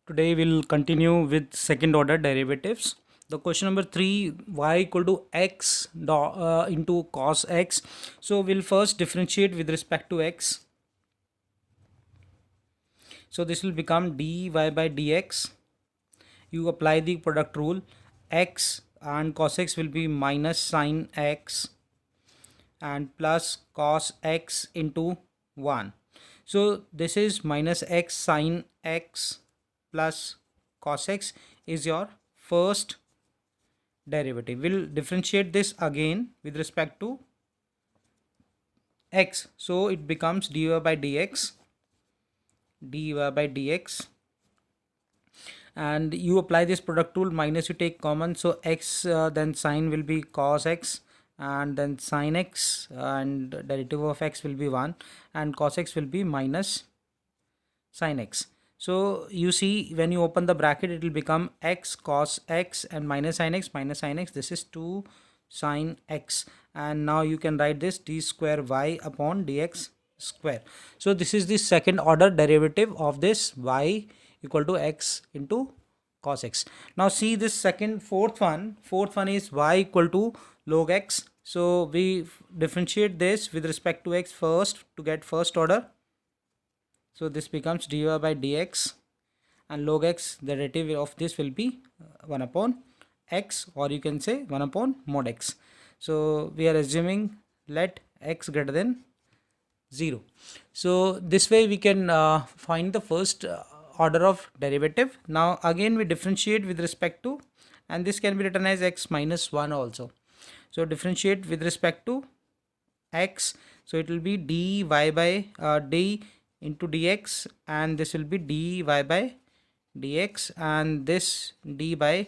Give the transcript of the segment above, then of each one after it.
Today we'll continue with second order derivatives. The question number 3, y equal to x into cos x. So we'll first differentiate with respect to x. So this will become dy by dx. You apply the product rule. X and cos x will be minus sin x and plus cos x into 1. So this is minus x sin x plus cos x is your first derivative. We'll differentiate this again with respect to x. So it becomes dy by dx, and you apply this product rule, minus you take common, so x then sine will be cos x, and then sin x and derivative of x will be 1, and cos x will be minus sin x. So you see, when you open the bracket, it will become x cos x and minus sin x. This is 2 sin x, and now you can write this d square y upon dx square. So this is the second order derivative of this y equal to x into cos x. Now see this fourth one is y equal to log x. So we differentiate this with respect to x first to get first order. So this becomes dy by dx, and log x, the derivative of this will be 1 upon x, or you can say 1 upon mod x. So we are assuming let x greater than 0. So this way we can find the first order of derivative. Now again we differentiate with respect to, and this can be written as x minus 1 also. So differentiate with respect to x, so it will be dy by d into dx, and this will be dy by dx, and this d by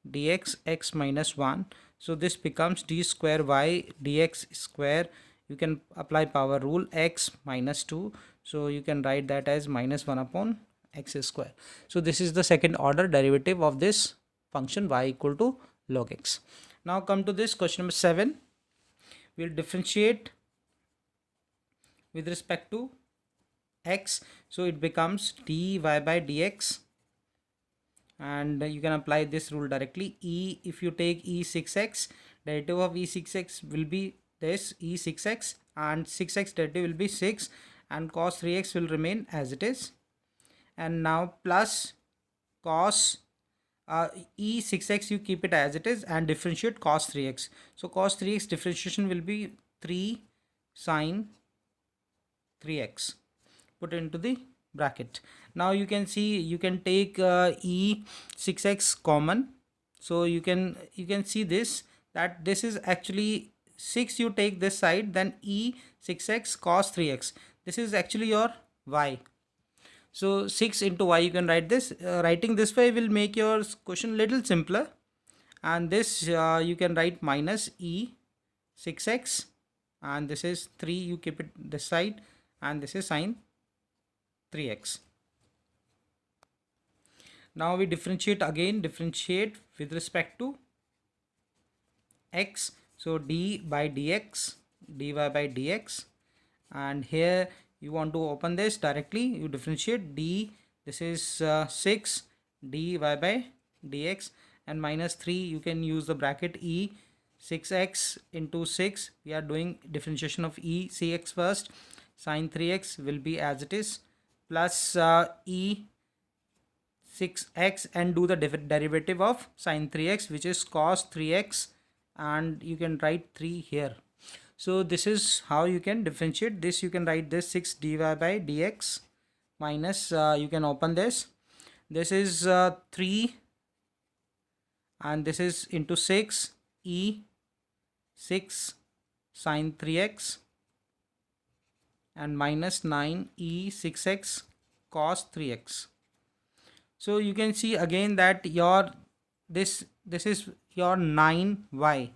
dx x minus 1. So this becomes d square y dx square. You can apply power rule, x minus 2, so you can write that as minus 1 upon x square. So this is the second order derivative of this function y equal to log x. Now come to this question number 7. We'll differentiate with respect to x, so it becomes dy by dx, and you can apply this rule directly. If you take e6x, derivative of e6x will be this e6x, and 6x derivative will be 6, and cos 3x will remain as it is, and now plus cos e6x, you keep it as it is and differentiate cos 3x. So cos 3x differentiation will be 3 sin 3x, put into the bracket. Now you can see, you can take e6x common, so you can see this, that this is actually 6, you take this side, then e6x cos 3x, this is actually your y. So 6 into y, you can write this. Writing this way will make your question little simpler, and this you can write minus e6x, and this is 3, you keep it this side, and this is sin 3x. Now we differentiate with respect to x. So dy by dx, and here you want to open this directly, you differentiate d, this is 6 dy by dx, and minus 3, you can use the bracket e 6x into 6. We are doing differentiation of e 6x first, sin 3x will be as it is, plus e 6x, and do the derivative of sin 3x, which is cos 3x, and you can write 3 here. So this is how you can differentiate this. You can write this 6 dy by dx minus, you can open this, this is 3, and this is into 6 e 6 sin 3x, and minus 9 e 6x cos 3x. So you can see again that your this is your 9y,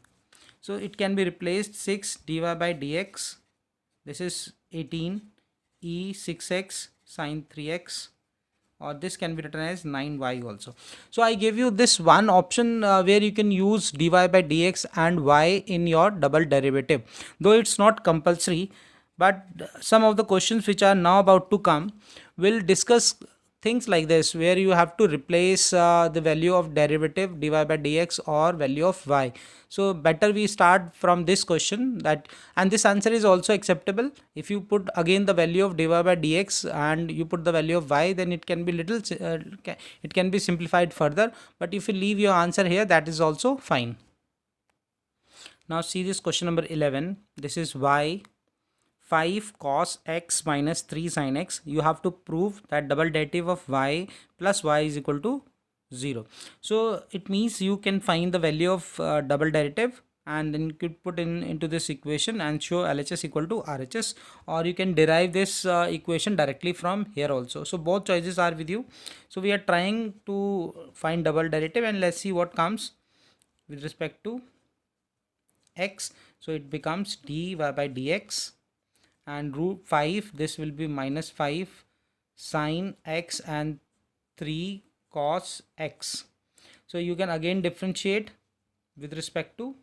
so it can be replaced 6 dy by dx, this is 18 e 6x sin 3x, or this can be written as 9y also. So I gave you this one option where you can use dy by dx and y in your double derivative, though it's not compulsory, but some of the questions which are now about to come will discuss things like this where you have to replace the value of derivative dy by dx or value of y. So better we start from this question, that, and this answer is also acceptable. If you put again the value of dy by dx and you put the value of y, then it can be it can be simplified further, but if you leave your answer here, that is also fine. Now see this question number 11. This is y 5 cos x minus 3 sin x. You have to prove that double derivative of y plus y is equal to 0. So it means you can find the value of double derivative and then you could put into this equation and show LHS equal to RHS, or you can derive this equation directly from here also. So both choices are with you. So we are trying to find double derivative and let's see what comes with respect to x. So it becomes dy by dx and root 5, this will be minus 5 sine x and 3 cos x. So you can again differentiate with respect to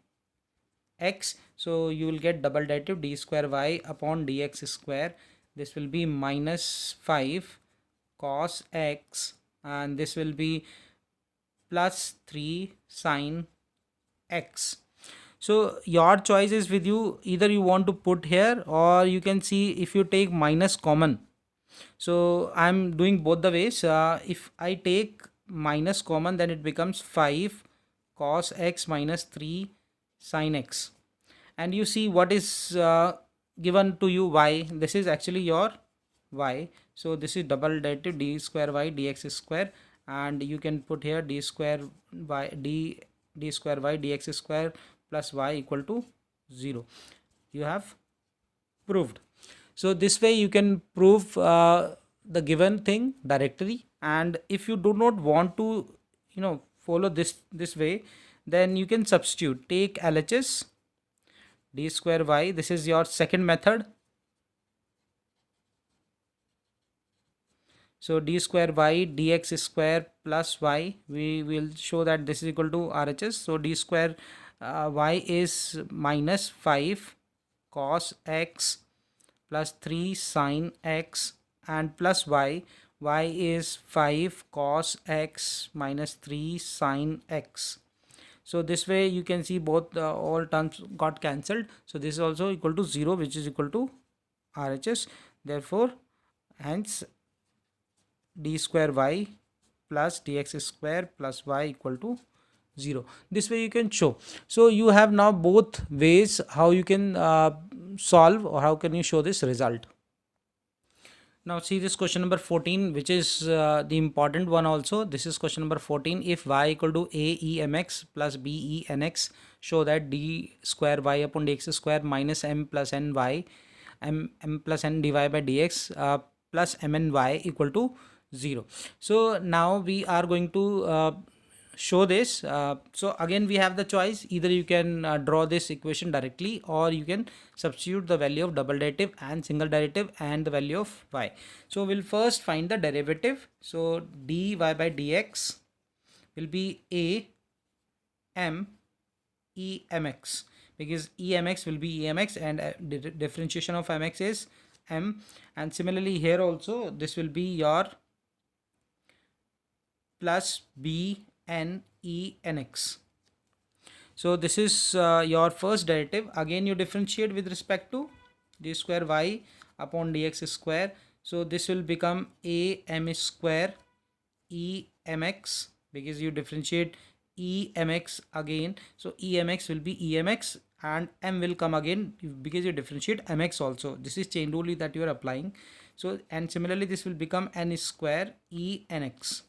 x. So you will get double derivative d square y upon dx square. This will be minus 5 cos x and this will be plus 3 sine x. So your choice is with you, either you want to put here or you can see if you take minus common. So I'm doing both the ways. If I take minus common, then it becomes 5 cos x minus 3 sin x, and you see what is given to you y. This is actually your y. So this is double derivative d square y dx square, and you can put here d square y d square y dx square plus y equal to 0. You have proved. So this way you can prove the given thing directly, and if you do not want to follow this way, then you can substitute. Take LHS d square y, this is your second method. So d square y dx square plus y, we will show that this is equal to RHS. So d square y is minus 5 cos x plus 3 sin x and plus y is 5 cos x minus 3 sin x. So this way you can see both all terms got cancelled. So this is also equal to 0, which is equal to RHS. Therefore hence d square y plus dx square plus y equal to 0. This way you can show. So you have now both ways how you can solve or how can you show this result. Now see this question number 14, which is the important one also. This is question number 14. If y equal to a e mx plus b e nx, show that d square y upon dx square minus m plus n y m plus n dy by dx plus mn y equal to 0. So now we are going to show this. So again we have the choice, either you can draw this equation directly or you can substitute the value of double derivative and single derivative and the value of y. So we'll first find the derivative. So dy by dx will be a m e mx, because emx will be emx and differentiation of mx is m, and similarly here also this will be your plus b n e nx. So this is your first derivative. Again you differentiate with respect to d square y upon dx square. So this will become a m square e mx, because you differentiate e mx again. So e mx will be emx and m will come again because you differentiate mx also. This is chain rule that you are applying. So and similarly this will become n square e nx.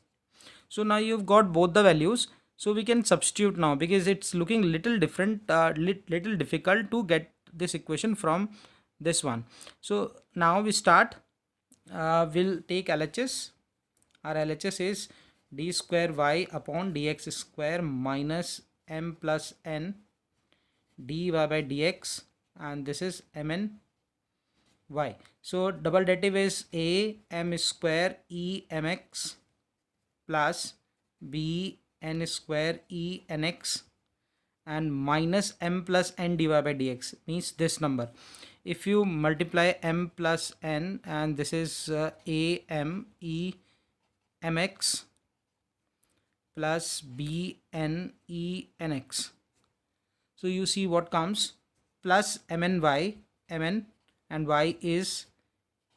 So now you've got both the values. So we can substitute now, because it's looking little different, little difficult to get this equation from this one. So now we start. We'll take LHS. Our LHS is d square y upon dx square minus m plus n dy by dx, and this is mn y. So double derivative is a m square e mx plus b n square e nx and minus m plus n dy by dx, means this number. If you multiply m plus n, and this is a m e mx plus b n e nx. So you see what comes, plus mn and y is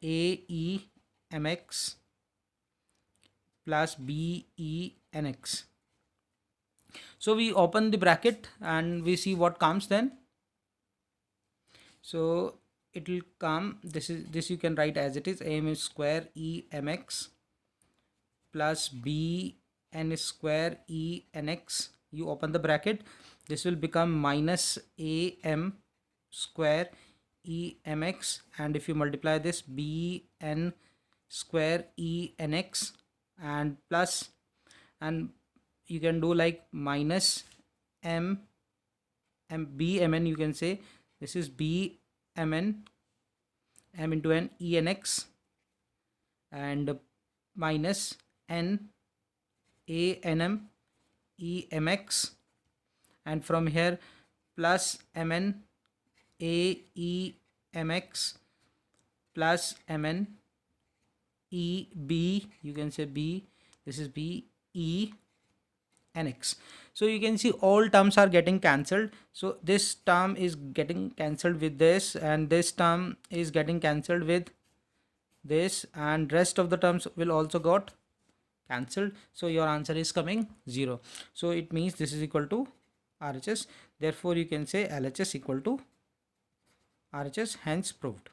a e mx plus b e nx. So we open the bracket and we see what comes then. So it will come, this you can write as it is, am square e mx plus b n square e nx. You open the bracket, this will become minus am square e mx, and if you multiply this, b n square e nx and plus, and you can do like minus m b mn, you can say this is b mn m into n e nx and minus n a nm e mx, and from here plus mn a e mx plus mn e b, you can say b, this is b e nx. So you can see all terms are getting cancelled. So this term is getting cancelled with this, and this term is getting cancelled with this, and rest of the terms will also got cancelled. So your answer is coming 0. So it means this is equal to RHS. Therefore you can say LHS equal to RHS, hence proved.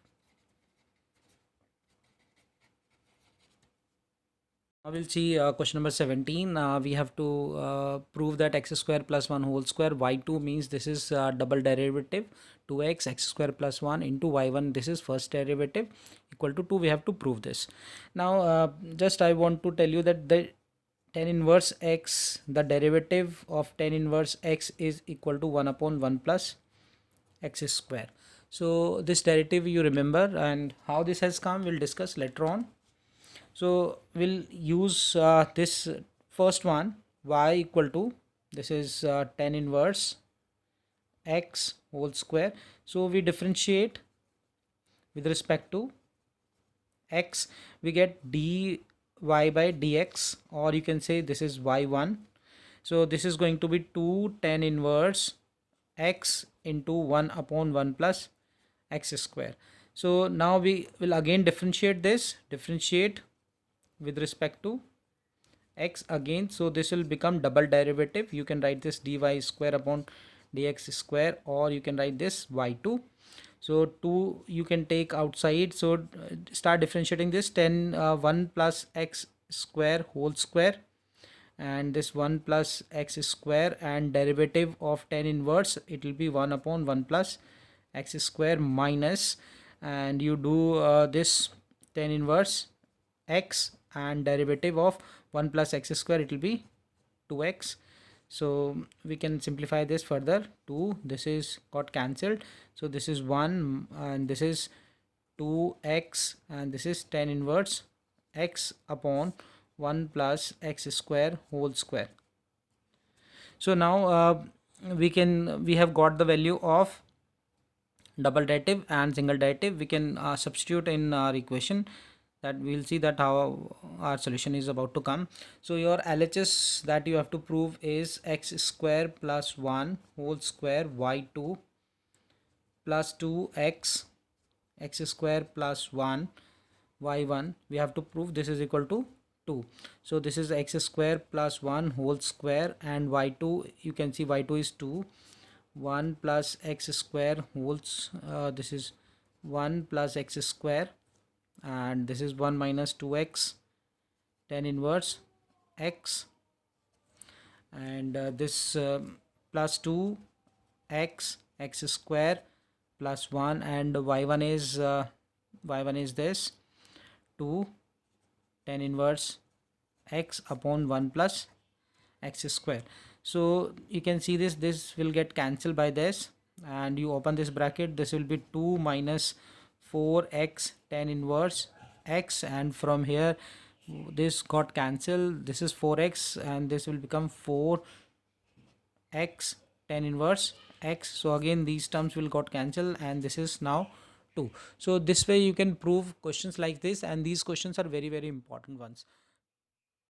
Now we'll see question number 17. We have to prove that x square plus 1 whole square y2 means this is double derivative 2x x square plus 1 into y1, this is first derivative, equal to 2. We have to prove this. Now just I want to tell you that the tan inverse x, the derivative of tan inverse x is equal to 1 upon 1 plus x square. So this derivative you remember, and how this has come we'll discuss later on. So we'll use this first one, y equal to, this is tan inverse x whole square. So we differentiate with respect to x, we get dy by dx, or you can say this is y1. So this is going to be 2 tan inverse x into 1 upon 1 plus x square. So now we will again differentiate this, differentiate with respect to x again. So this will become double derivative. You can write this dy square upon dx square, or you can write this y2. So 2 you can take outside. So start differentiating this, 1 plus x square whole square, and this 1 plus x square, and derivative of tan inverse, it will be 1 upon 1 plus x square minus, and you do this tan inverse x and derivative of 1 plus x square, it will be 2x. So we can simplify this further. 2, this is got cancelled, so this is 1 and this is 2x, and this is tan inverse x upon 1 plus x square whole square. So now we have got the value of double derivative and single derivative. We can substitute in our equation, that we'll see that how our solution is about to come. So your LHS that you have to prove is x square plus 1 whole square y2 plus 2x x square plus 1 y1. We have to prove this is equal to 2. So this is x square plus 1 whole square, and y2, you can see y2 is 2. 1 plus x square wholes, this is 1 plus x square, and this is 1 minus 2x tan inverse x, and this plus 2 x square plus 1, and y1 is this 2 tan inverse x upon 1 plus x square. So you can see this will get cancelled by this, and you open this bracket, this will be 2 minus 4x tan inverse x, and from here this got cancelled, this is 4x, and this will become 4x tan inverse x. So again these terms will got cancelled, and this is now 2. So this way you can prove questions like this, and these questions are very important ones.